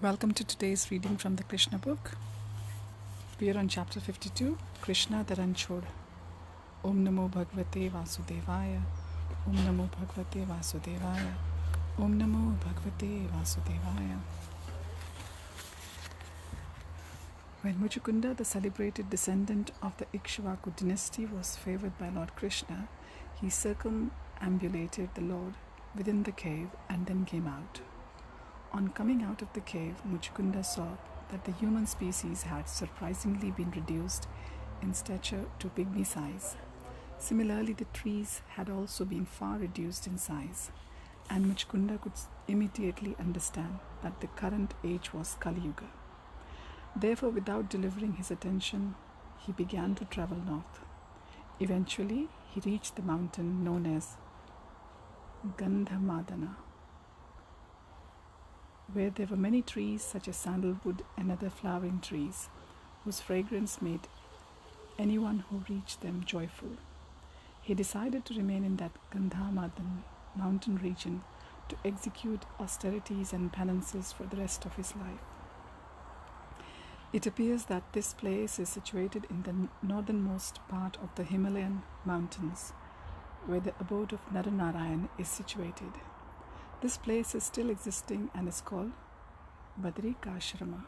Welcome to today's reading from the Krishna book. We are on chapter 52, Krsna the Rancora. Om Namo Bhagavate Vasudevaya. Om Namo Bhagavate Vasudevaya. Om Namo Bhagavate Vasudevaya. When Muchukunda, the celebrated descendant of the Ikshvaku dynasty, was favored by Lord Krishna, he circumambulated the Lord within the cave and then came out. On coming out of the cave, Muchukunda saw that the human species had surprisingly been reduced in stature to pygmy size. Similarly, the trees had also been far reduced in size, and Muchukunda could immediately understand that the current age was Kali Yuga. Therefore, without delivering his attention, he began to travel north. Eventually, he reached the mountain known as Gandhamadana, where there were many trees such as sandalwood and other flowering trees, whose fragrance made anyone who reached them joyful. He decided to remain in that Gandhamadan mountain region to execute austerities and penances for the rest of his life. It appears that this place is situated in the northernmost part of the Himalayan mountains, where the abode of Naranarayan is situated. This place is still existing and is called Badrikashrama.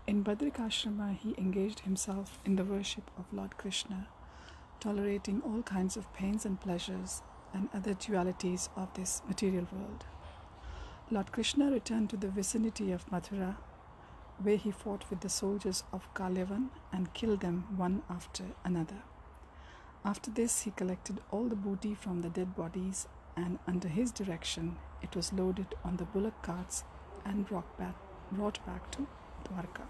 In Badrikashrama, he engaged himself in the worship of Lord Krishna, tolerating all kinds of pains and pleasures and other dualities of this material world. Lord Krishna returned to the vicinity of Mathura, where he fought with the soldiers of Kalyavan and killed them one after another. After this, he collected all the booty from the dead bodies, and under his direction it was loaded on the bullock carts and brought back to Dwarka.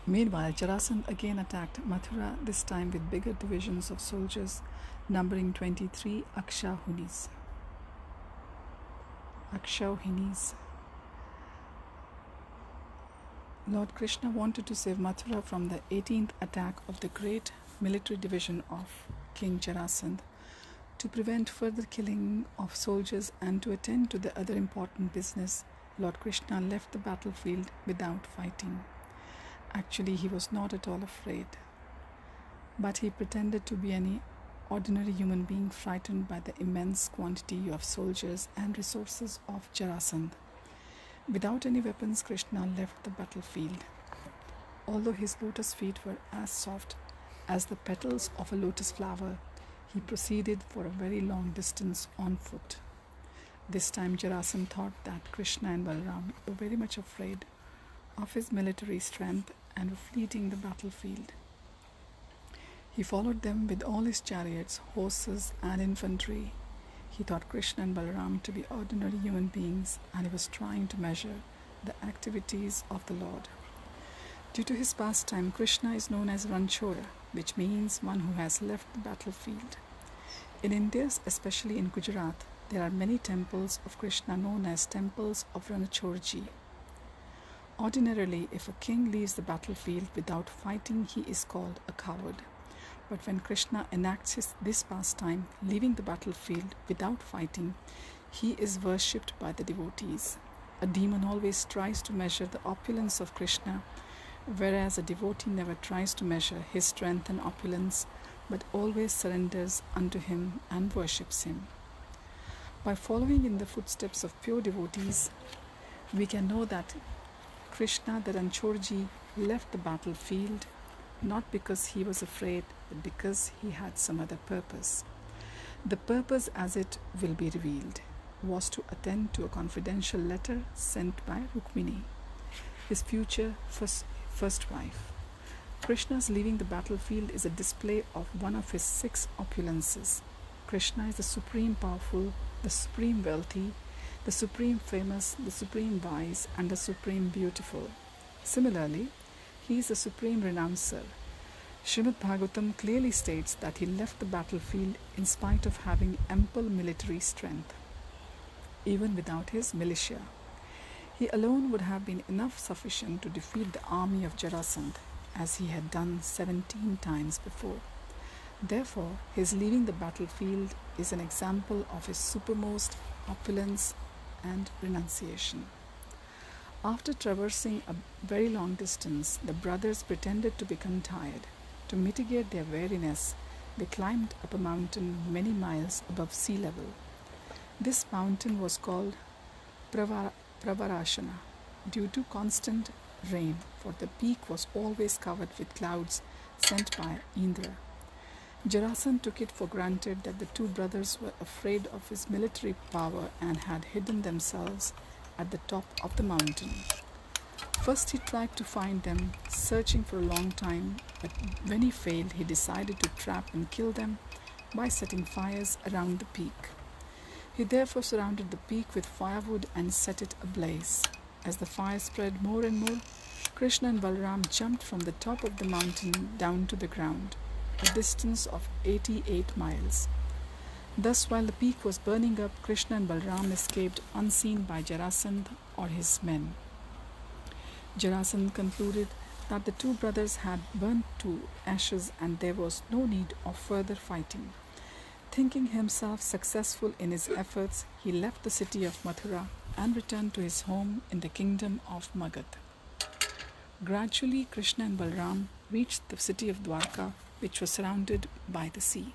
Meanwhile, Jarasandha again attacked Mathura, this time with bigger divisions of soldiers numbering 23 Akshauhinis. Lord Krishna wanted to save Mathura from the 18th attack of the great military division of King Jarasandha. To prevent further killing of soldiers and to attend to the other important business, Lord Krishna left the battlefield without fighting. Actually, he was not at all afraid, but he pretended to be any ordinary human being frightened by the immense quantity of soldiers and resources of Jarasandha. Without any weapons, Krishna left the battlefield. Although his lotus feet were as soft as the petals of a lotus flower, he proceeded for a very long distance on foot. This time Jarasandha thought that Krishna and Balaram were very much afraid of his military strength and were fleeing the battlefield. He followed them with all his chariots, horses and infantry. He thought Krishna and Balaram to be ordinary human beings, and he was trying to measure the activities of the Lord. Due to his pastime, Krishna is known as Rancora, which means one who has left the battlefield. In India, especially in Gujarat, there are many temples of Krishna known as temples of Ranachorji. Ordinarily, if a king leaves the battlefield without fighting, he is called a coward. But when Krishna enacts this pastime, leaving the battlefield without fighting, he is worshipped by the devotees. A demon always tries to measure the opulence of Krishna, whereas a devotee never tries to measure his strength and opulence, but always surrenders unto him and worships him. By following in the footsteps of pure devotees, we can know that Krsna the Rancora left the battlefield not because he was afraid, but because he had some other purpose. The purpose, as it will be revealed, was to attend to a confidential letter sent by Rukmini, his future first wife. Krishna's leaving the battlefield is a display of one of his 6 opulences. Krishna is the supreme powerful, the supreme wealthy, the supreme famous, the supreme wise, and the supreme beautiful. Similarly, he is the supreme renouncer. Srimad Bhagavatam clearly states that he left the battlefield in spite of having ample military strength, even without his militia. He alone would have been enough sufficient to defeat the army of Jarasandha, as he had done 17 times before. Therefore, his leaving the battlefield is an example of his supermost opulence and renunciation. After traversing a very long distance, the brothers pretended to become tired. To mitigate their weariness, they climbed up a mountain many miles above sea level. This mountain was called Pravarashana due to constant rain, for the peak was always covered with clouds sent by Indra. Jarasandha took it for granted that the two brothers were afraid of his military power and had hidden themselves at the top of the mountain. First he tried to find them, searching for a long time, but when he failed, he decided to trap and kill them by setting fires around the peak. He therefore surrounded the peak with firewood and set it ablaze. As the fire spread more and more, Krishna and Balaram jumped from the top of the mountain down to the ground, a distance of 88 miles. Thus, while the peak was burning up, Krishna and Balaram escaped unseen by Jarasandha or his men. Jarasandha concluded that the two brothers had burnt to ashes and there was no need of further fighting. Thinking himself successful in his efforts, he left the city of Mathura and returned to his home in the kingdom of Magad. Gradually, Krishna and Balaram reached the city of Dwarka, which was surrounded by the sea.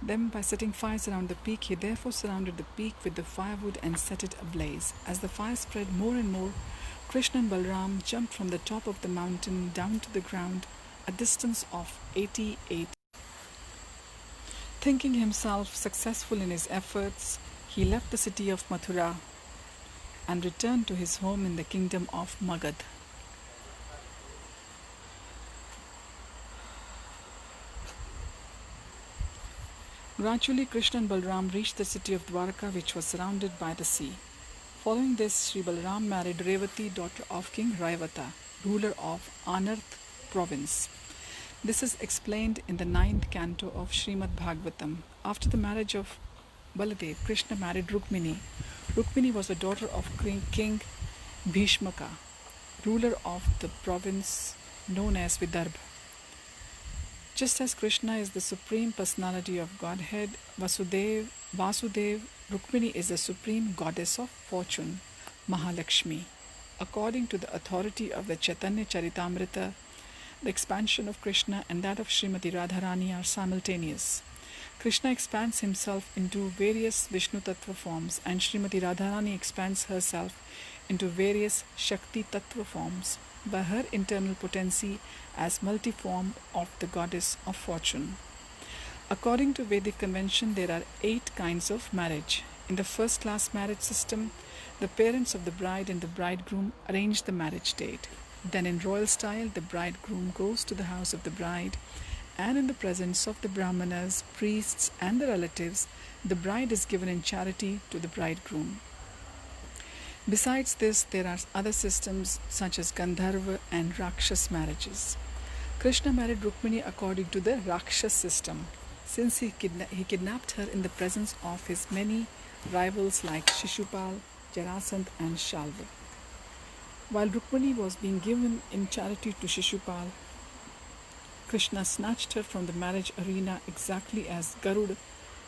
Then, by setting fires around the peak, he therefore surrounded the peak with the firewood and set it ablaze. As the fire spread more and more, Krishna and Balaram jumped from the top of the mountain down to the ground, a distance of 88. Thinking himself successful in his efforts, he left the city of Mathura and returned to his home in the kingdom of Magad. Gradually, Krishna and Balaram reached the city of Dwarka, which was surrounded by the sea. Following this, Sri Balaram married Revati, daughter of King Raivata, ruler of Anarth province. This is explained in the 9th canto of Srimad Bhagavatam. After the marriage of Baladev, Krishna married Rukmini. Rukmini was the daughter of King Bhishmaka, ruler of the province known as Vidarbha. Just as Krishna is the Supreme Personality of Godhead, Vasudev, Rukmini is the Supreme Goddess of Fortune, Mahalakshmi. According to the authority of the Chaitanya Charitamrita, the expansion of Krishna and that of Srimati Radharani are simultaneous. Krishna expands himself into various Vishnu Tattva forms and Srimati Radharani expands herself into various Shakti Tattva forms by her internal potency as multiform of the goddess of fortune. According to Vedic convention, there are 8 kinds of marriage. In the first-class marriage system, the parents of the bride and the bridegroom arrange the marriage date. Then in royal style, the bridegroom goes to the house of the bride and in the presence of the brahmanas, priests and the relatives, the bride is given in charity to the bridegroom. Besides this, there are other systems such as Gandharva and Rakshas marriages. Krishna married Rukmini according to the Rakshas system, since he kidnapped her in the presence of his many rivals like Shishupal, Jarasandha and Shalva. While Rukmini was being given in charity to Shishupal, Krishna snatched her from the marriage arena exactly as Garuda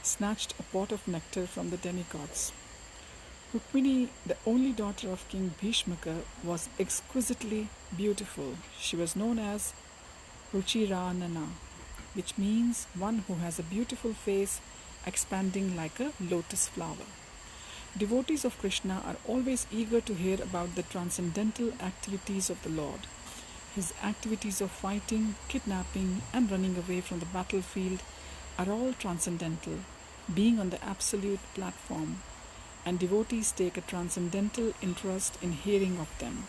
snatched a pot of nectar from the demigods. Rukmini, the only daughter of King Bhishmaka, was exquisitely beautiful. She was known as Ruchiranana, which means one who has a beautiful face expanding like a lotus flower. Devotees of Krishna are always eager to hear about the transcendental activities of the Lord. His activities of fighting, kidnapping, and running away from the battlefield are all transcendental, being on the absolute platform, and devotees take a transcendental interest in hearing of them.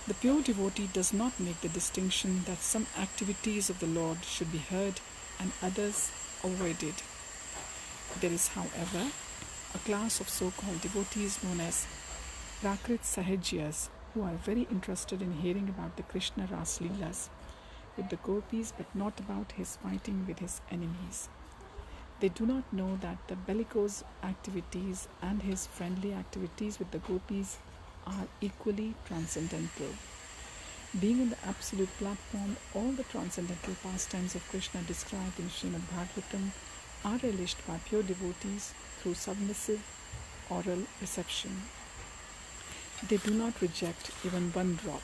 The pure devotee does not make the distinction that some activities of the Lord should be heard and others avoided. There is, however, a class of so-called devotees known as Prakrit Sahajyas who are very interested in hearing about the Krishna Ras Leelas with the gopis but not about his fighting with his enemies. They do not know that the bellicose activities and his friendly activities with the gopis are equally transcendental. Being on the absolute platform, all the transcendental pastimes of Krishna described in Srimad Bhagavatam are relished by pure devotees through submissive oral reception. They do not reject even one drop.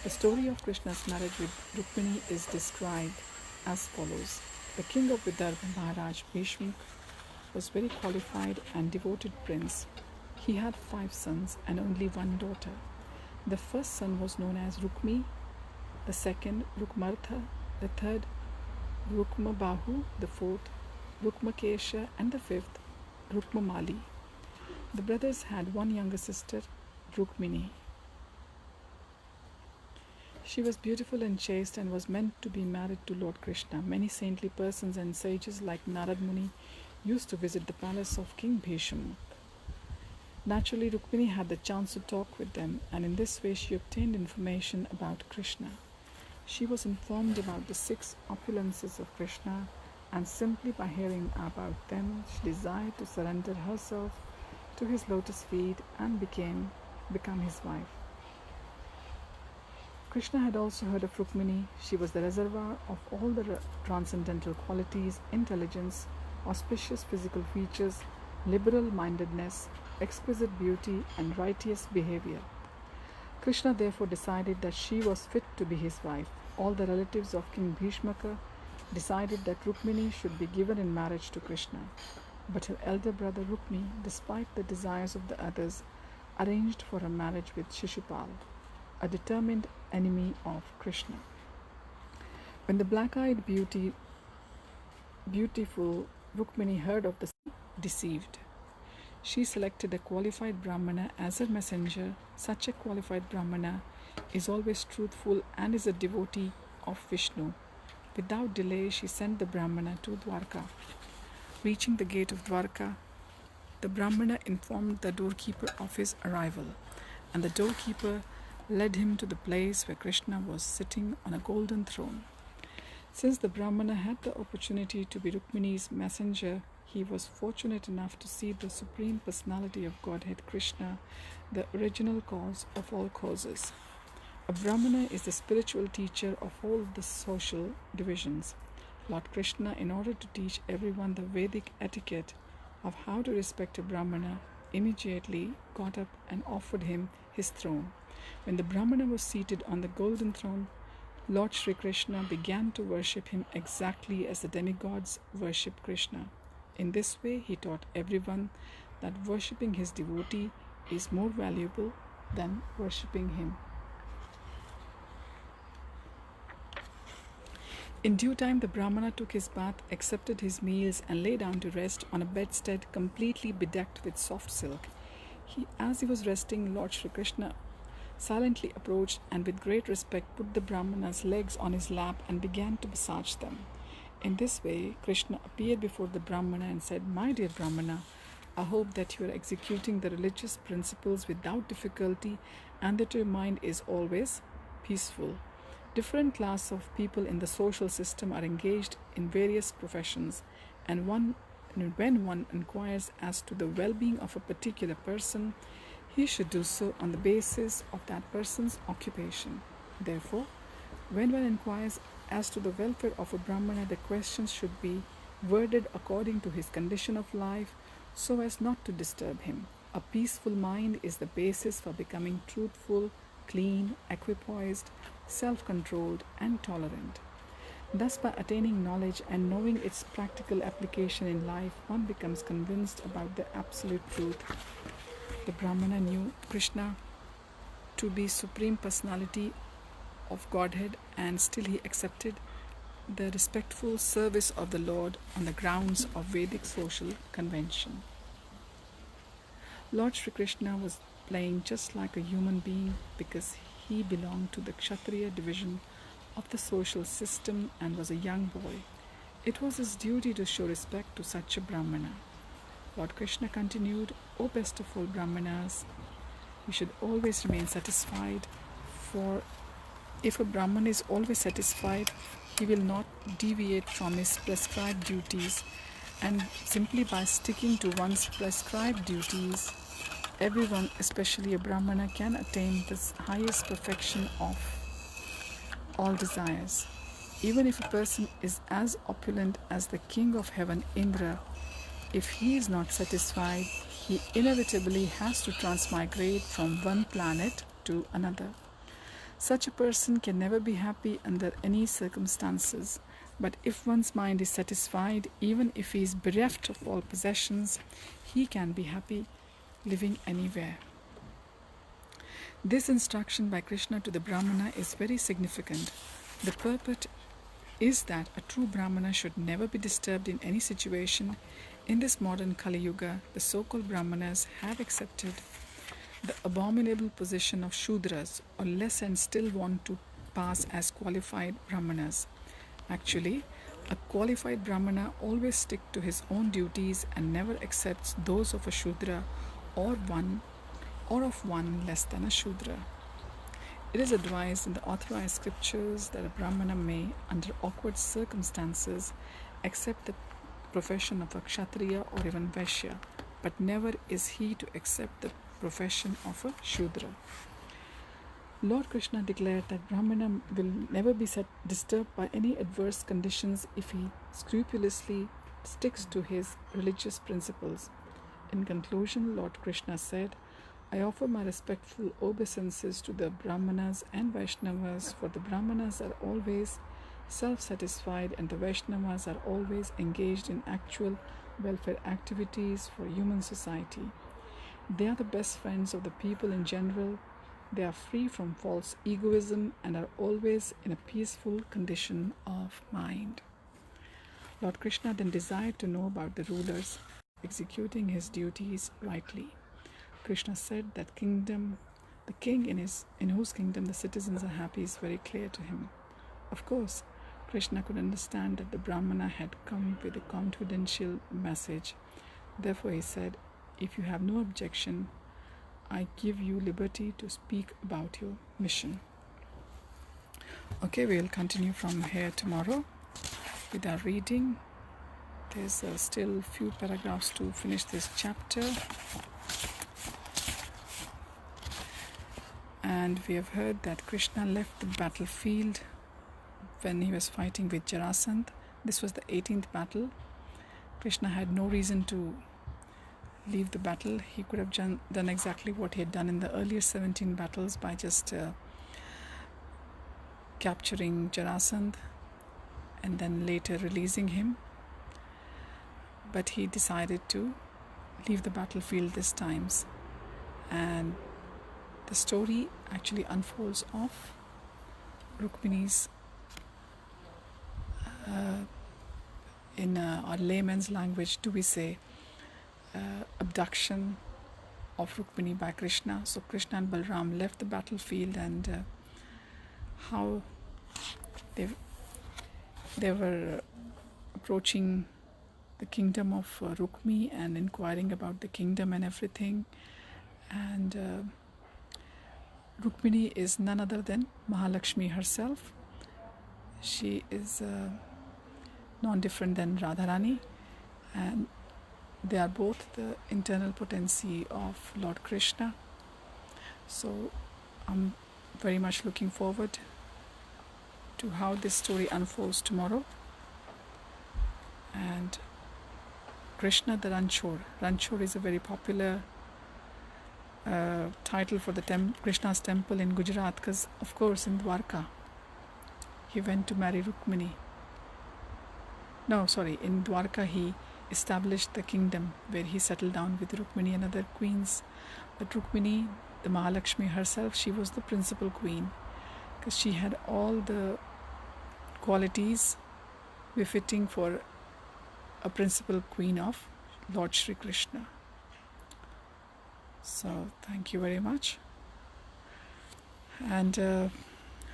The story of Krishna's marriage with Rukmini is described as follows. The king of Vidarbha, Maharaj Bhishma, was very qualified and devoted prince. He had 5 sons and only one daughter. The first son was known as Rukmi, the second Rukmartha, the third Rukmabahu, the fourth Rukmakesha, and the fifth Rukmamali. The brothers had one younger sister, Rukmini. She was beautiful and chaste and was meant to be married to Lord Krishna. Many saintly persons and sages like Narad Muni used to visit the palace of King Bhishma. Naturally, Rukmini had the chance to talk with them, and in this way she obtained information about Krishna. She was informed about the 6 opulences of Krishna, and simply by hearing about them, she desired to surrender herself to his lotus feet and become his wife. Krishna had also heard of Rukmini. She was the reservoir of all the transcendental qualities, intelligence, auspicious physical features, liberal-mindedness, exquisite beauty, and righteous behavior. Krishna therefore decided that she was fit to be his wife. All the relatives of King Bhishmaka decided that Rukmini should be given in marriage to Krishna. But her elder brother Rukmi, despite the desires of the others, arranged for her marriage with Shishupal, a determined enemy of Krishna. When the black-eyed beautiful Rukmini heard of the deceived, she selected a qualified Brahmana as her messenger. Such a qualified Brahmana is always truthful and is a devotee of Vishnu. Without delay, she sent the Brahmana to Dwarka. Reaching the gate of Dwarka, the Brahmana informed the doorkeeper of his arrival, and the doorkeeper led him to the place where Krishna was sitting on a golden throne. Since the Brahmana had the opportunity to be Rukmini's messenger, he was fortunate enough to see the Supreme Personality of Godhead Krishna, the original cause of all causes. A Brahmana is the spiritual teacher of all the social divisions. Lord Krishna, in order to teach everyone the Vedic etiquette of how to respect a Brahmana, immediately got up and offered him his throne. When the Brahmana was seated on the golden throne, Lord Sri Krishna began to worship him exactly as the demigods worship Krishna. In this way, he taught everyone that worshipping his devotee is more valuable than worshipping him. In due time, the Brahmana took his bath, accepted his meals, and lay down to rest on a bedstead completely bedecked with soft silk. As he was resting, Lord Sri Krishna silently approached and with great respect put the Brahmana's legs on his lap and began to massage them. In this way, Krishna appeared before the Brahmana and said, "My dear Brahmana, I hope that you are executing the religious principles without difficulty and that your mind is always peaceful. Different classes of people in the social system are engaged in various professions, and when one inquires as to the well-being of a particular person, he should do so on the basis of that person's occupation. Therefore, when one inquires as to the welfare of a Brahmana, the questions should be worded according to his condition of life so as not to disturb him. A peaceful mind is the basis for becoming truthful, clean, equipoised, self-controlled, and tolerant. Thus, by attaining knowledge and knowing its practical application in life, one becomes convinced about the absolute truth." The Brahmana knew Krishna to be Supreme Personality of Godhead, and still he accepted the respectful service of the Lord on the grounds of Vedic social convention. Lord Sri Krishna was playing just like a human being because he belonged to the Kshatriya division of the social system and was a young boy. It was his duty to show respect to such a Brahmana. Lord Krishna continued, "O best of all Brahmanas, you should always remain satisfied, for if a Brahman is always satisfied, he will not deviate from his prescribed duties, and simply by sticking to one's prescribed duties, everyone, especially a Brahmana, can attain this highest perfection of all desires. Even if a person is as opulent as the king of heaven, Indra, if he is not satisfied, he inevitably has to transmigrate from one planet to another. Such a person can never be happy under any circumstances. But if one's mind is satisfied, even if he is bereft of all possessions, he can be happy living anywhere. This instruction by Krishna to the Brahmana is very significant. The purport is that a true Brahmana should never be disturbed in any situation. In this modern Kali Yuga, the so-called Brahmanas have accepted the abominable position of Shudras or less and still want to pass as qualified Brahmanas. Actually, a qualified Brahmana always sticks to his own duties and never accepts those of a Shudra or of one less than a Shudra. It is advised in the authorized scriptures that a Brahmana may, under awkward circumstances, accept the profession of a Kshatriya or even Vaishya, but never is he to accept the profession of a Shudra. Lord Krishna declared that Brahmana will never be disturbed by any adverse conditions if he scrupulously sticks to his religious principles. In conclusion, Lord Krishna said, I offer my respectful obeisances to the Brahmanas and Vaishnavas, for the Brahmanas are always self-satisfied and the Vaishnavas are always engaged in actual welfare activities for human society. They are the best friends of the people in general. They are free from false egoism and are always in a peaceful condition of mind. Lord Krishna then desired to know about the rulers executing his duties rightly. Krishna said that the king in whose kingdom the citizens are happy is very clear to him. Of course, Krishna could understand that the Brahmana had come with a confidential message. Therefore he said, if you have no objection, I give you liberty to speak about your mission. Okay, we'll continue from here tomorrow with our reading. There's still a few paragraphs to finish this chapter. And we have heard that Krishna left the battlefield when he was fighting with Jarasandha. This was the 18th battle. Krishna had no reason to leave the battle. He could have done exactly what he had done in the earlier 17 battles by just capturing Jarasandha and then later releasing him. But he decided to leave the battlefield this time. And the story actually unfolds of Rukmini's, in our layman's language, do we say, abduction of Rukmini by Krishna. So Krishna and Balram left the battlefield, and how they were approaching the kingdom of Rukmi and inquiring about the kingdom and everything. And Rukmini is none other than Mahalakshmi herself. She is non-different than Radharani, and they are both the internal potency of Lord Krishna. So I'm very much looking forward to how this story unfolds tomorrow. And Krsna the Rancora. Rancor is a very popular title for the Krishna's temple in Gujarat, because of course in Dwarka he went to marry Rukmini. In Dwarka he established the kingdom where he settled down with Rukmini and other queens. But Rukmini, the Mahalakshmi herself, she was the principal queen, because she had all the qualities befitting for a principal queen of Lord Shri Krishna. So thank you very much, and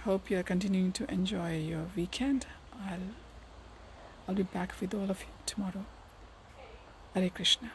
hope you are continuing to enjoy your weekend. I'll be back with all of you tomorrow. Hare Krishna.